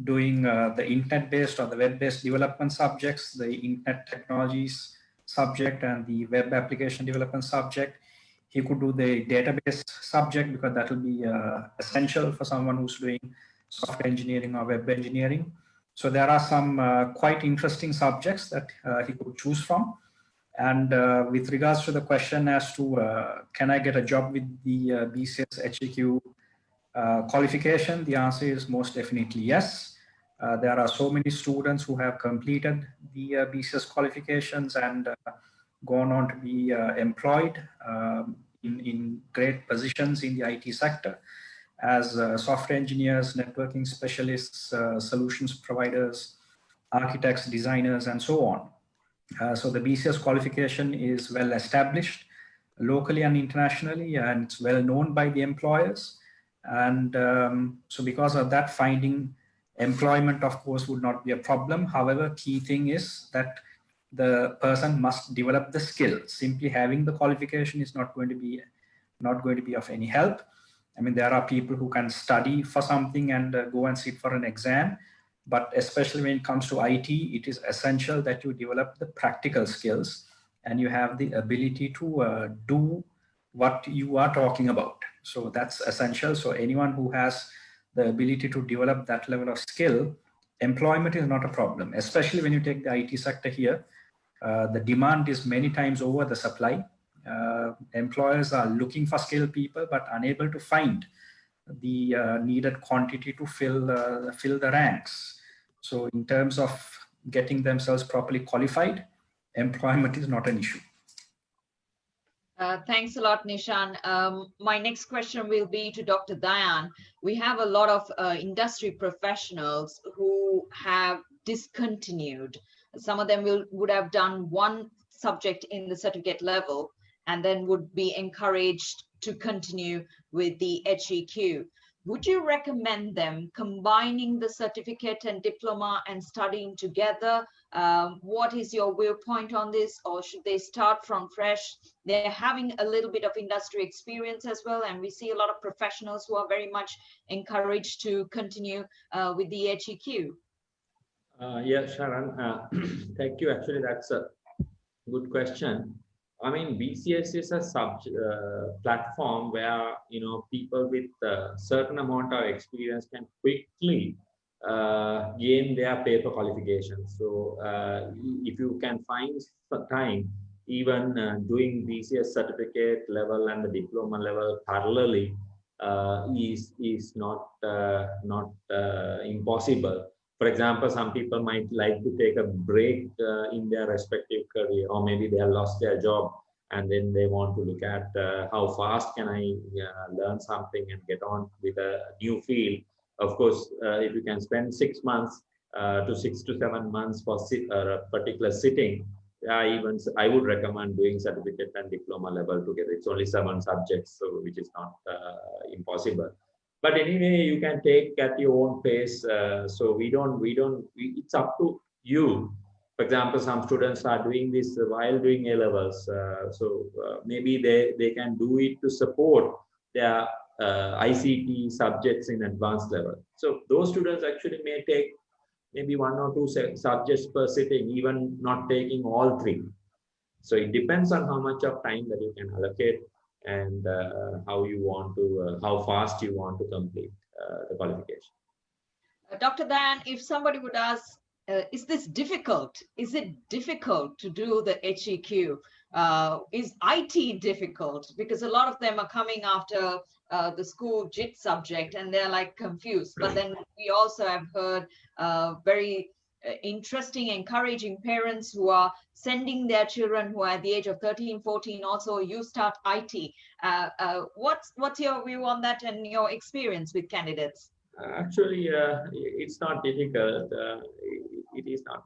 doing the internet-based or the web-based development subjects, the internet technologies subject and the web application development subject. He could do the database subject because that will be essential for someone who's doing software engineering or web engineering. So there are some quite interesting subjects that he could choose from. And with regards to the question as to can I get a job with the Bcs Heq qualification, the answer is most definitely yes. There are so many students who have completed the Bcs qualifications and gone on to be employed in great positions in the IT sector as software engineers, networking specialists, solutions providers, architects, designers, and so on. So the Bcs qualification is well established locally and internationally, and it's well known by the employers. And so because of that, finding employment, of course, would not be a problem. However, key thing is that the person must develop the skill. Simply having the qualification is not going to be of any help. I mean, there are people who can study for something and go and sit for an exam, but especially when it comes to IT, it is essential that you develop the practical skills and you have the ability to do what you are talking about. So that's essential. So anyone who has the ability to develop that level of skill, employment is not a problem, especially when you take the IT sector here. The demand is many times over the supply. Employers are looking for skilled people, but unable to find the needed quantity to fill the ranks. So in terms of getting themselves properly qualified, employment is not an issue. Thanks a lot, Nishan. My next question will be to Dr. Dayan. We have a lot of industry professionals who have discontinued. Some of them would have done one subject in the certificate level and then would be encouraged to continue with the HEQ. Would you recommend them combining the certificate and diploma and studying together? What is your viewpoint on this? Or should they start from fresh? They're having a little bit of industry experience as well. And we see a lot of professionals who are very much encouraged to continue with the HEQ. Yeah, Sharon, thank you. Actually, that's a good question. I mean, BCS is a platform where, you know, people with a certain amount of experience can quickly gain their paper qualifications. So if you can find some time, even doing BCS certificate level and the diploma level parallelly is not impossible. For example, some people might like to take a break in their respective career, or maybe they have lost their job and then they want to look at how fast can I learn something and get on with a new field. Of course, if you can spend 6 months to 6 to 7 months for a particular sitting, even I would recommend doing certificate and diploma level together. It's only 7 subjects, so which is not impossible. But anyway, you can take at your own pace. So it's up to you. For example, some students are doing this while doing A levels. Maybe they can do it to support their ICT subjects in advanced level. So those students actually may take maybe 1 or 2 subjects per sitting, even not taking all 3. So it depends on how much of time that you can allocate and how fast you want to complete the qualification. Dr. Dan, if somebody would ask, is this difficult? Is it difficult to do the HEQ? Is IT difficult? Because a lot of them are coming after the school JIT subject and they're like confused. But then we also have heard very interesting, encouraging parents who are sending their children who are at the age of 13, 14, also you start IT. What's your view on that and your experience with candidates? Actually, it's not difficult. It is not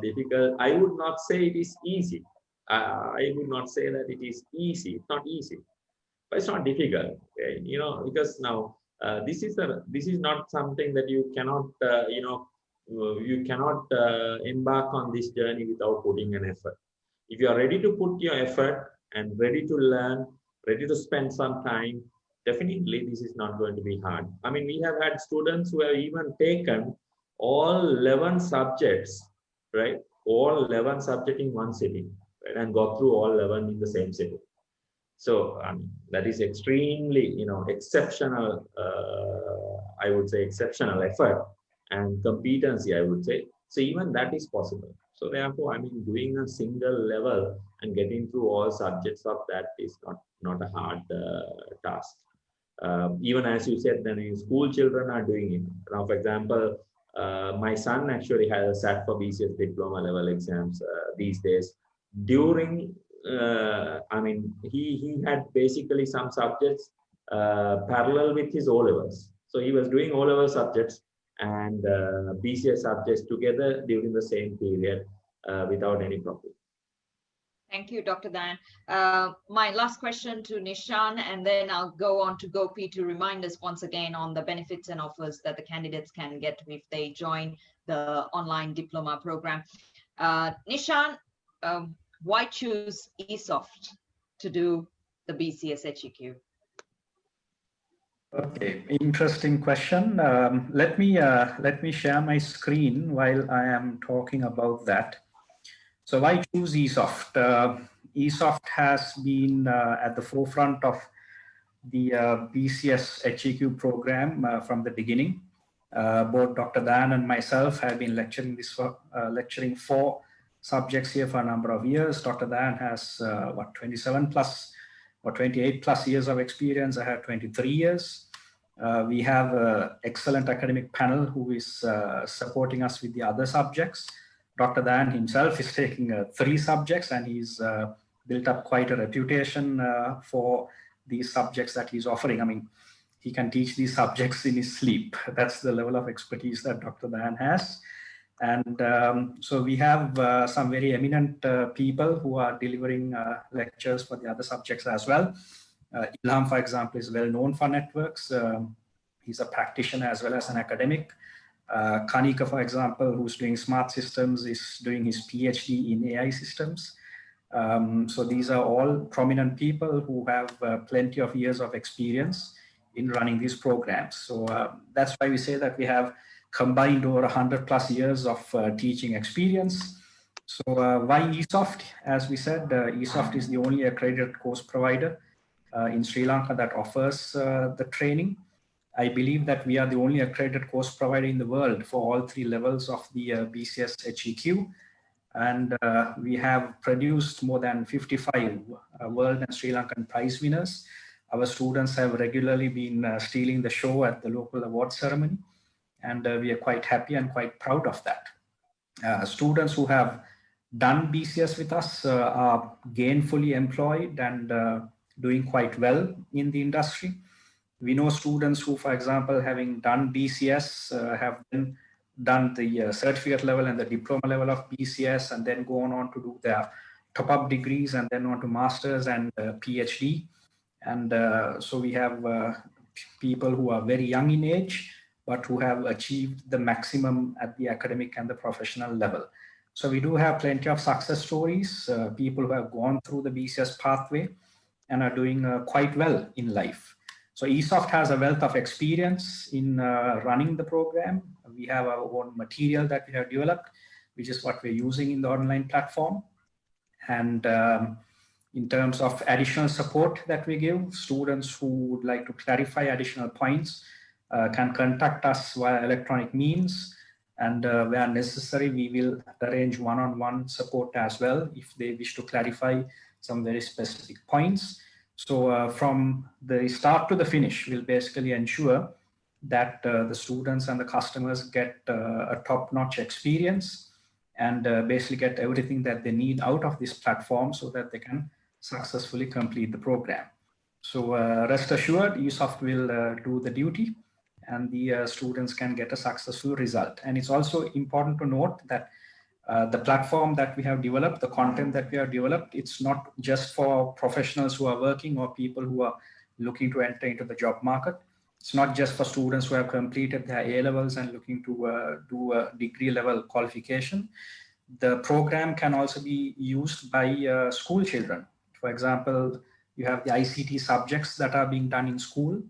difficult. I would not say it is easy. I would not say that it is easy. It's not easy, but it's not difficult. Okay? You know, because now this is not something that you cannot you cannot embark on this journey without putting an effort. If you are ready to put your effort and ready to learn, ready to spend some time, definitely this is not going to be hard. I mean, we have had students who have even taken all 11 subjects, right? All 11 subjects in one sitting, right? And got through all 11 in the same sitting. So that is extremely, you know, exceptional, I would say exceptional effort and competency, I would say. So even that is possible. So therefore, I mean, doing a single level and getting through all subjects of that is not a hard task. Even as you said, then school children are doing it. Now, for example, my son actually has sat for BCS diploma level exams these days. During, I mean, he had basically some subjects parallel with his O-levels. So he was doing O-level subjects and BCS subjects together during the same period without any problem. Thank you, Dr. Dan. My last question to Nishan, and then I'll go on to Gopi to remind us once again on the benefits and offers that the candidates can get if they join the online diploma program. Nishan, why choose Esoft to do the BCS HEQ? Okay, interesting question. Let me share my screen while I am talking about that. So why choose Esoft? Esoft has been at the forefront of the BCS HEQ program from the beginning. Both Dr. Dan and myself have been lecturing lecturing 4 subjects here for a number of years. Dr. Dan has 27 plus or 28 plus years of experience. I have 23 years. We have an excellent academic panel who is supporting us with the other subjects. Dr. Dan himself is taking 3 subjects, and he's built up quite a reputation for these subjects that he's offering. I mean, he can teach these subjects in his sleep. That's the level of expertise that Dr. Dan has. And so we have some very eminent people who are delivering lectures for the other subjects as well. Ilham, for example, is well known for networks. He's a practitioner as well as an academic. Kanika, for example, who's doing smart systems, is doing his PhD in AI systems. So these are all prominent people who have plenty of years of experience in running these programs. So that's why we say that we have combined over 100 plus years of teaching experience. So why Esoft? As we said, Esoft is the only accredited course provider in Sri Lanka that offers the training. I believe that we are the only accredited course provider in the world for all 3 levels of the BCS HEQ. And we have produced more than 55 world and Sri Lankan prize winners. Our students have regularly been stealing the show at the local award ceremony. And we are quite happy and quite proud of that. Students who have done BCS with us are gainfully employed and doing quite well in the industry. We know students who, for example, having done BCS, have then done the certificate level and the diploma level of BCS, and then gone on to do their top-up degrees and then on to masters and PhD. And so we have people who are very young in age, but who have achieved the maximum at the academic and the professional level. So we do have plenty of success stories, people who have gone through the BCS pathway and are doing quite well in life. So Esoft has a wealth of experience in running the program. We have our own material that we have developed, which is what we're using in the online platform. And in terms of additional support that we give, students who would like to clarify additional points can contact us via electronic means. And where necessary, we will arrange one-on-one support as well if they wish to clarify some very specific points. So from the start to the finish, we'll basically ensure that the students and the customers get a top-notch experience and basically get everything that they need out of this platform so that they can successfully complete the program. So rest assured, Esoft will do the duty and the students can get a successful result. And it's also important to note that the platform that we have developed, the content that we have developed, it's not just for professionals who are working or people who are looking to enter into the job market. It's not just for students who have completed their A-levels and looking to do a degree level qualification. The program can also be used by school children. For example, you have the ICT subjects that are being done in school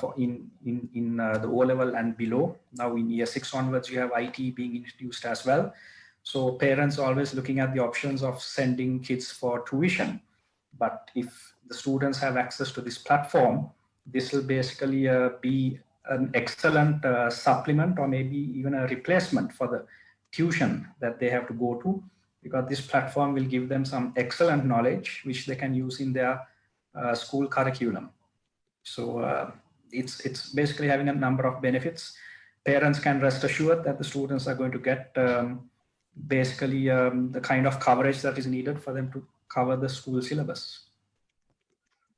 for in the O-level and below. Now in year 6 onwards, you have IT being introduced as well. So parents are always looking at the options of sending kids for tuition. But if the students have access to this platform, this will basically be an excellent supplement or maybe even a replacement for the tuition that they have to go to, because this platform will give them some excellent knowledge which they can use in their school curriculum. So it's basically having a number of benefits. Parents can rest assured that the students are going to get basically the kind of coverage that is needed for them to cover the school syllabus.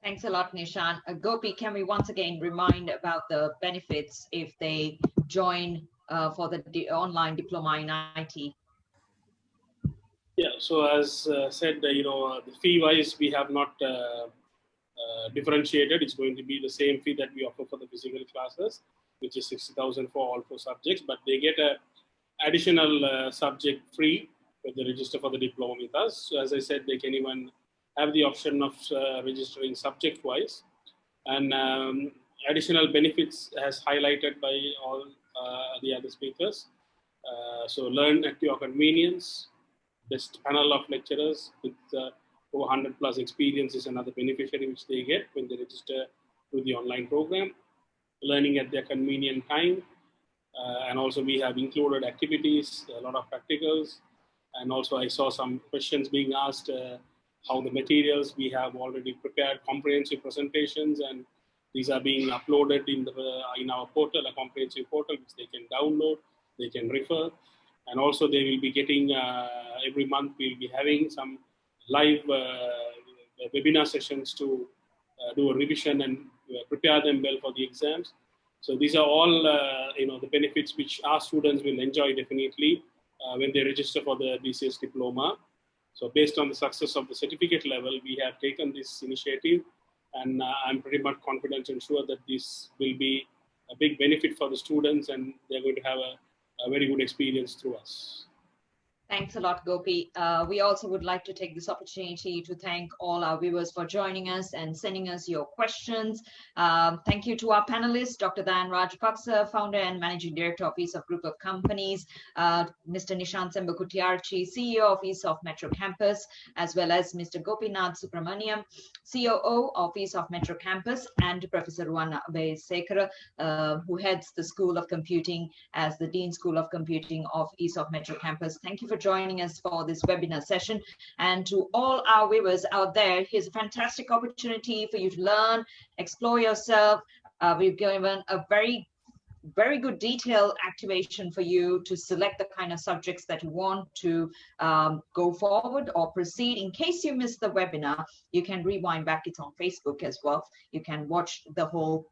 Thanks a lot, Nishan. Gopi, can we once again remind about the benefits if they join for the online diploma in IT? Yeah, so as said, the fee-wise, we have not differentiated. It's going to be the same fee that we offer for the physical classes, which is 60,000 for all 4 subjects, but they get a additional subject free when they register for the diploma with us. So as I said, they can even have the option of registering subject-wise. And additional benefits as highlighted by all the other speakers. So learn at your convenience. Best panel of lecturers with over 100+ experience is another beneficiary which they get when they register through the online program. Learning at their convenient time. And also we have included activities, a lot of practicals. And also I saw some questions being asked, how the materials we have already prepared comprehensive presentations, and these are being uploaded in our portal, a comprehensive portal which they can download, they can refer. And also they will be getting, every month we'll be having some live webinar sessions to do a revision and prepare them well for the exams. So these are all the benefits which our students will enjoy definitely when they register for the BCS diploma. So based on the success of the certificate level, we have taken this initiative, and I'm pretty much confident and sure that this will be a big benefit for the students, and they're going to have a very good experience through us. Thanks a lot, Gopi. We also would like to take this opportunity to thank all our viewers for joining us and sending us your questions. Thank you to our panelists, Dr. Dayan Rajapaksa, founder and managing director of Esoft Group of Companies, Mr. Nishant Sembakutiarchi, CEO of Esoft Metro Campus, as well as Mr. Gopinath Subramaniam, COO of Esoft Metro Campus, and Professor Ruana Abesekara, who heads the School of Computing as the Dean School of Computing of Esoft Metro Campus. Thank you for joining us for this webinar session. And to all our viewers out there, here's a fantastic opportunity for you to learn, explore yourself. We've given a very good detailed activation for you to select the kind of subjects that you want to go forward or proceed. In case you missed the webinar, you can rewind back. It's on Facebook as well. You can watch the whole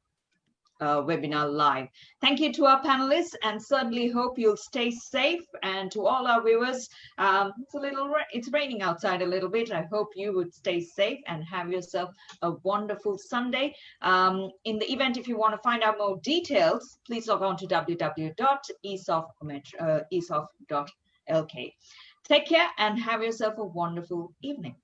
webinar live. Thank you to our panelists, and certainly hope you'll stay safe. And to all our viewers, it's raining outside a little bit. I hope you would stay safe and have yourself a wonderful Sunday. In the event, if you want to find out more details, please log on to www.esoft.lk. Take care and have yourself a wonderful evening.